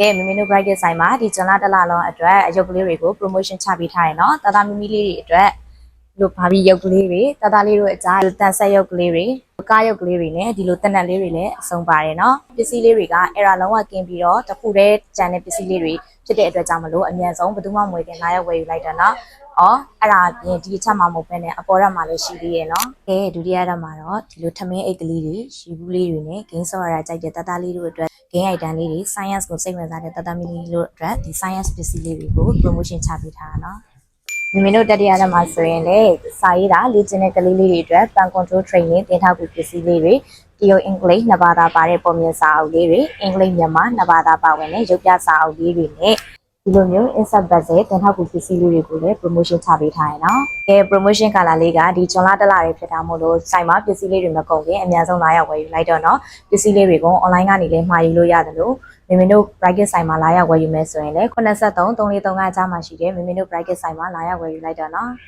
ကဲမမီနို bracket ဆိုင်မှာဒီဂျွန်လာတစ်လလုံးအတွက်အရုပ်ကလေးတွေကို promotion ချပေးထားရနော်တသားမမီလေးတွေအတွက်လို့ဘာပြီးရုပ်ကလေးတွေတသားလေးတို့အကြားတန်ဆက်ရုပ်ကလေးတွေကားရုပ်ကလေးတွေနဲ့ဒီလိုတက်နက်လေးတွေလည်းအဆုံးပါတယ်နော်ပစ္စည်းလေးတွေကအဲ့ဒါလုံးဝကင်းပြီးတော့တစ်ခုတည်းကြံတဲ့ပစ္စည်းလေးတွေဖြစ်တဲ့အတွက်ကြောင့်မလို့အမြန်ဆုံးဘယ်သူမှမွေခင်လာရောက်ဝယ်ယူလိုက်တာနော်အဲ့ဒါပြင်ဒီအချက်မှမဟုတ်ဘဲနဲ့အပေါ်ရက်မှာလည်းရှိသေးရဲ့နော်ကဲဒုတိယရက်မှာတော့ဒီလိုထမင်းအိတ်ကလေးတွေရှီဘူးလေးတွေနဲ့ဂိမ်းဆော့ရတာကြိုက်တဲ့တသားလေးတို့အတွက်ဂိမ်းအိုက်တန်လေးတွေ science ကိုစိတ်ဝင်စားတဲ့တသားမီလီတို့အတွက်ဒီ science ပစ္စည်းလေးတွေကို promotion ချပေးထားတာနော်မင်းတို့တတိယရက်မှာဆိုရင်လေစာရေးတာလေ့ကျင့်တဲ့ကလေးလေးတွေအတွက် pen control training သင်ထောက်ကူပစ္စည်းလေးတွေတရုတ်အင်္ဂလိပ်နှစ်ဘာသာပါတဲ့ပုံမြင်စာအုပ်လေးတွေအင်္ဂလိပ်မြန်မာနှစ်ဘာသာပါဝင်တဲ့ရုပ်ပြစာအုပ်လေးတွေနဲ့ဒီလိုမျိုး insert bus ရဲ့သင်ထောက်ကူပစ္စည်းလေးတွေကိုလည်း promotion ချပေးထားရနော်။ကဲ promotion ကာလာလေးကဒီဂျွန်လာတစ်လတွေဖြစ်တာမို့လို့စိုက်မှာပစ္စည်းလေးတွေမကုန်ခင်အများဆုံးလာရောက်ဝယ်ယူလိုက်တော့နော်။ပစ္စည်းလေးတွေကို online ကနေလည်းမှာယူလို့ရတယ်လို့မင်းတို့ bracket ဆိုင်မှာလာရောက်ဝယ်ယူမယ်ဆိုရင်လည်း83 343ကကြားမှာရှိတယ်မင်းတို့ bracket ဆိုင်မှာလာရောက်ဝယ်ယူလိုက်တော့နော်။